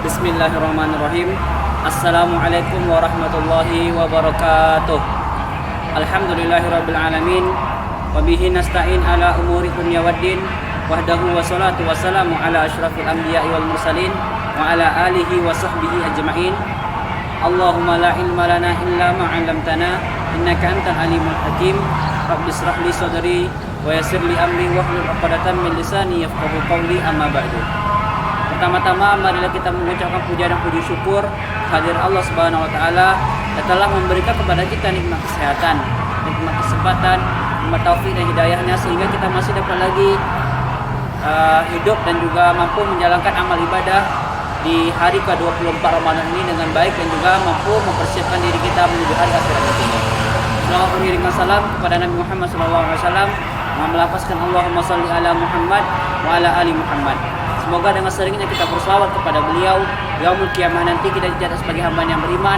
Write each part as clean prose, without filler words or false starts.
Bismillahirrahmanirrahim. Assalamualaikum warahmatullahi wabarakatuh. Alhamdulillahirabbil alamin. Wa bihi nasta'in ala umuri dunya waddin. Wahdahu wassalatu wassalamu ala asyrafil anbiya'i wal mursalin wa ala alihi wa sahbihi ajma'in. Allahumma la ilma lana illa ma 'allamtana innaka antal alimul hakim. Rabbi shrah li sadri wa yassir li amri wahlul 'uqdatam min lisani yafqahu qawli, amma ba'du. Pertama-tama marilah kita mengucapkan puja dan puji syukur kehadirat Allah Subhanahu wa taala yang telah memberikan kepada kita nikmat kesehatan, nikmat kesempatan, nikmat taufik dan hidayahnya sehingga kita masih dapat lagi hidup dan juga mampu menjalankan amal ibadah di hari ke-24 Ramadan ini dengan baik dan juga mampu mempersiapkan diri kita menuju hari akhirat nantinya. Selawat mengirimkan salam kepada Nabi Muhammad SAW dengan melafazkan Allahumma shalli ala Muhammad wa ala ali Muhammad. Semoga dengan seringnya kita berselawat kepada beliau, yaumul qiyamah nanti kita dicatat sebagai hamba yang beriman,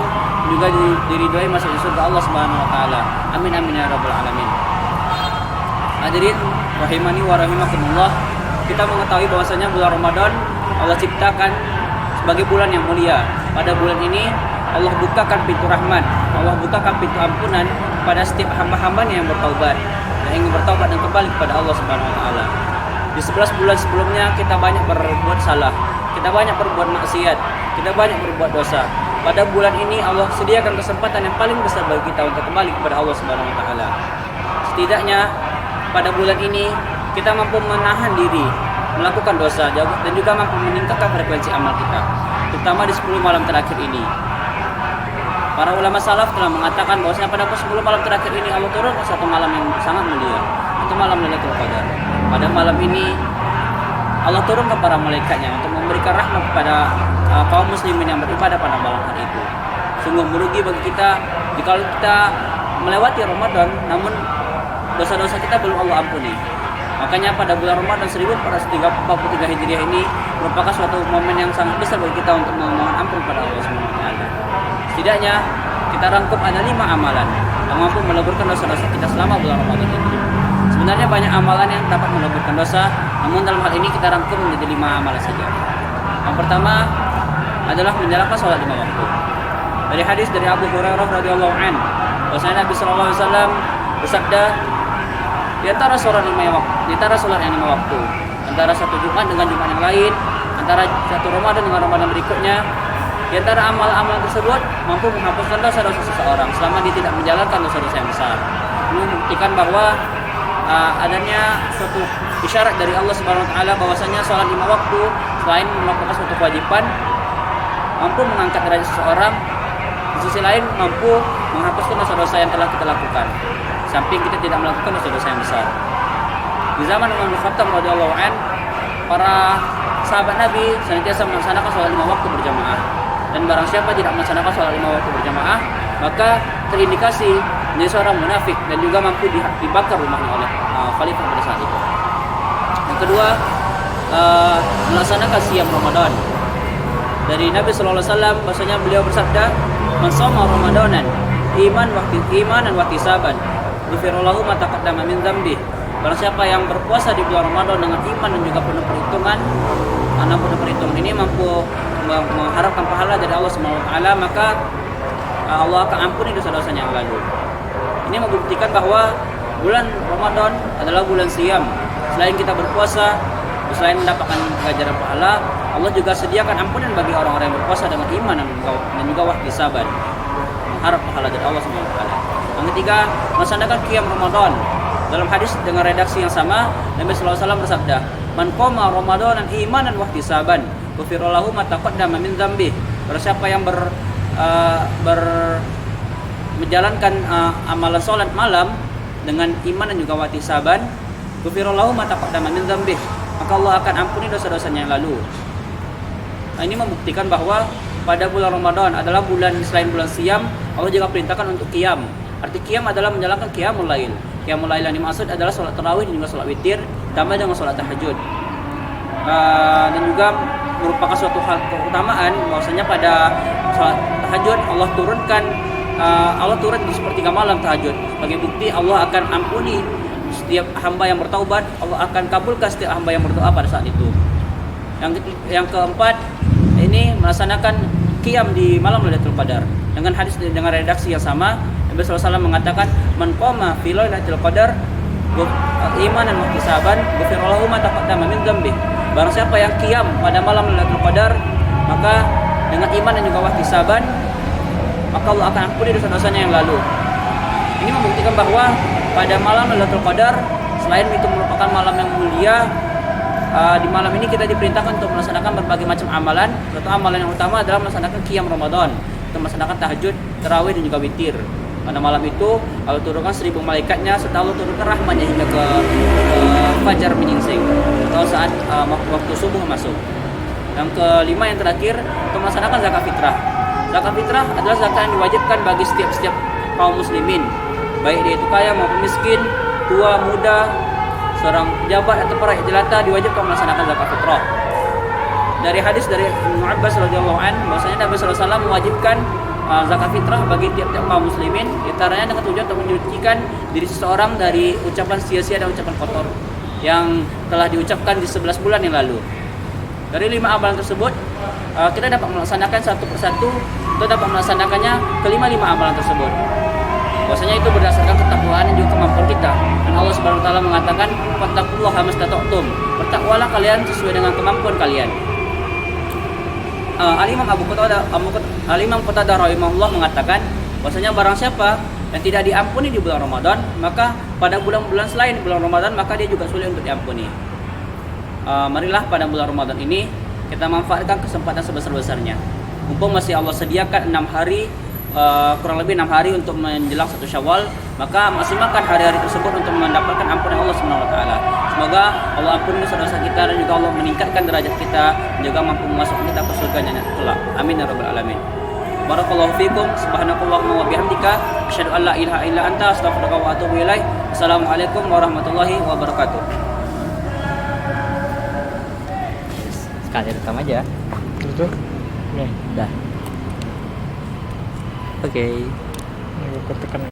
juga diridhoi masuk di surga Allah Subhanahu wa taala. Amin amin ya rabbal alamin. Hadirin rahimani wa rahimakumullah, kita mengetahui bahwasanya bulan Ramadan Allah ciptakan sebagai bulan yang mulia. Pada bulan ini Allah bukakan pintu rahmat, Allah bukakan pintu ampunan pada setiap hamba-hambanya yang bertaubat, yang ingin bertaubat dan kembali kepada Allah Subhanahu wa taala. Di 11 bulan sebelumnya kita banyak berbuat salah, kita banyak berbuat maksiat, kita banyak berbuat dosa. Pada bulan ini Allah sediakan kesempatan yang paling besar bagi kita untuk kembali kepada Allah Subhanahu wa taala. Setidaknya pada bulan ini kita mampu menahan diri melakukan dosa dan juga mampu meningkatkan frekuensi amal kita, terutama di 10 malam terakhir ini. Para ulama salaf telah mengatakan bahwasanya pada 10 malam terakhir ini Allah turunkan satu malam yang sangat mulia, itu malam Lailatul Qadar. Pada malam ini Allah turunkan para malaikatnya untuk memberikan rahmat kepada kaum muslimin yang beribadah pada malam hari itu. Sungguh merugi bagi kita jika kita melewati Ramadan namun dosa-dosa kita belum Allah ampuni. Makanya pada bulan Ramadan 1443 Hijriah ini merupakan suatu momen yang sangat besar bagi kita untuk memohon ampun kepada Allah SWT. Setidaknya kita rangkum ada 5 amalan yang mampu meleburkan dosa-dosa kita selama bulan Ramadan ini. Sebenarnya banyak amalan yang dapat meleburkan dosa, namun dalam hal ini kita rangkum menjadi 5 amalan saja. Yang pertama adalah menjalankan sholat 5 waktu. Dari hadis dari Abu Hurairah radhiyallahu anhu, bahwasanya Nabi sallallahu alaihi wasallam bersabda, di antara sholat yang 5 waktu, antara satu Jumat dengan Jumat yang lain, antara satu Ramadan dengan Ramadan berikutnya, di antara amal-amal tersebut mampu menghapuskan dosa-dosa seseorang selama dia tidak menjalankan dosa-dosa yang besar. Ini membuktikan bahwa adanya suatu isyarat dari Allah Subhanahu wa taala bahwasanya salat 5 waktu selain melakukan suatu kewajiban mampu mengangkat derajat seseorang, di sisi lain mampu menghapuskan dosa-dosa yang telah kita lakukan samping kita tidak melakukan dosa-dosa yang besar. Di zaman Umar bin Khattab radhiyallahu an, para sahabat Nabi senantiasa melaksanakan salat 5 waktu berjamaah, dan barang siapa tidak melaksanakan salat 5 waktu berjamaah maka terindikasi menjadi seorang munafik dan juga mampu dibakar rumahnya oleh khalifah pada saat itu. Yang kedua, melaksanakan siam Ramadan. Dari Nabi sallallahu alaihi wasallam bahwasanya beliau bersabda, "Man shoma Ramadanan imanan wa ihtisaban, ghufirallahu ma taqaddama min dzambi." Barang siapa yang berpuasa di bulan Ramadan dengan iman dan juga penuh perhitungan, ini mampu mengharapkan pahala dari Allah Subhanahu wa taala, maka Allah akan ampuni dosa-dosanya yang lalu. Ini membuktikan bahwa bulan Ramadan adalah bulan siam. Selain kita berpuasa, selain mendapatkan ganjaran pahala, Allah juga sediakan ampunan bagi orang-orang yang berpuasa dengan iman dan juga wahtisaban, mengharap pahala dari Allah Subhanahu wa taala. Yang ketiga, melaksanakan qiyam Ramadan. Dalam hadis dengan redaksi yang sama, Nabi sallallahu alaihi wasallam bersabda, "Man qama Ramadanan imanan wahtisaban, ghufira lahu ma taqaddama min dzambi." Barang siapa yang menjalankan amalan sholat malam dengan iman dan juga wahtisaban, ghufirallahu ma taqaddama min dzambi, maka Allah akan ampuni dosa-dosanya yang lalu. Nah, ini membuktikan bahwa pada bulan Ramadan adalah bulan selain bulan siam, Allah juga perintahkan untuk qiyam. Arti qiyam adalah menjalankan qiyamul lail. Qiyamul lail yang dimaksud adalah sholat tarawih dan juga sholat witir ditambah dengan sholat tahajud. Dan juga merupakan suatu hal keutamaan bahwasanya pada sholat tahajud Allah turun di sepertiga malam tahajud. Sebagai bukti Allah akan ampuni setiap hamba yang bertaubat, Allah akan kabulkan setiap hamba yang berdoa pada saat itu. Yang keempat, ini melaksanakan qiyam di malam Lailatul Qadar dengan hadis dengan redaksi yang sama. Nabi SAW mengatakan, man qama fi Lailatul Qadar imanan wa ihtisaban ghufira lahu ma taqaddama min dzambi. Barang siapa yang qiyam pada malam Lailatul Qadar, maka dengan iman dan juga ihtisaban, maka Allah akan ampuni dosa-dosanya yang lalu. Ini membuktikan bahwa pada malam Lailatul Qadar, selain itu merupakan malam yang mulia, di malam ini kita diperintahkan untuk melaksanakan berbagai macam amalan. Satu amalan yang utama adalah melaksanakan qiyam Ramadan, untuk melaksanakan tahajud, tarawih dan juga witir. Pada malam itu Allah turunkan 1000 malaikatnya serta Allah turunkan rahmatnya hingga ke fajar menyingsing atau saat waktu subuh masuk. Yang kelima yang terakhir, untuk melaksanakan zakat fitrah. Zakat fitrah adalah zakat yang diwajibkan bagi setiap kaum muslimin, baik dia itu kaya maupun miskin, tua, muda, seorang pejabat atau para jelata, diwajibkan melaksanakan zakat fitrah. Dari hadis dari Ibnu Abbas radhiyallahu anhu bahwasanya Nabi sallallahu alaihi wasallam mewajibkan zakat fitrah bagi tiap-tiap kaum muslimin, antaranya dengan tujuan untuk menyucikan diri seseorang dari ucapan sia-sia dan ucapan kotor yang telah diucapkan di 11 bulan yang lalu. Dari 5 amalan tersebut, kita dapat melaksanakan satu persatu, kita dapat melaksanakannya kelima-5 amalan tersebut. Bahwasanya itu berdasarkan ketakwaan dan juga kemampuan kita. Dan Allah Subhanahu wa taala mengatakan, "Fattaqullaha mastata'tum." Bertakwalah kalian sesuai dengan kemampuan kalian. Al-Imam Al-Imam Qatadah rahimahullah mengatakan bahwasanya barang siapa yang tidak diampuni di bulan Ramadan, maka pada bulan-bulan selain bulan Ramadan maka dia juga sulit untuk diampuni. Marilah pada bulan Ramadan ini kita manfaatkan kesempatan sebesar-besarnya. Mumpung masih Allah sediakan 6 hari, kurang lebih 6 hari untuk menjelang 1 Syawal, maka maksimalkan hari-hari tersebut untuk mendapatkan ampunan Allah Subhanahu wa taala. Semoga Allah ampuni dosa-dosa kita dan juga Allah meningkatkan derajat kita dan juga mampu memasukkan kita ke surga-Nya kelak. Amin ya rabbal alamin. Barakallahu fikum, subhanakallahumma wa bihamdika, asyhadu an la ilaha illa anta, astaghfiruka wa atubu ilaik. Assalamualaikum warahmatullahi wabarakatuh. Sekali rekam aja. Betul? Nih. Dah. Oke. Ini gue tekan.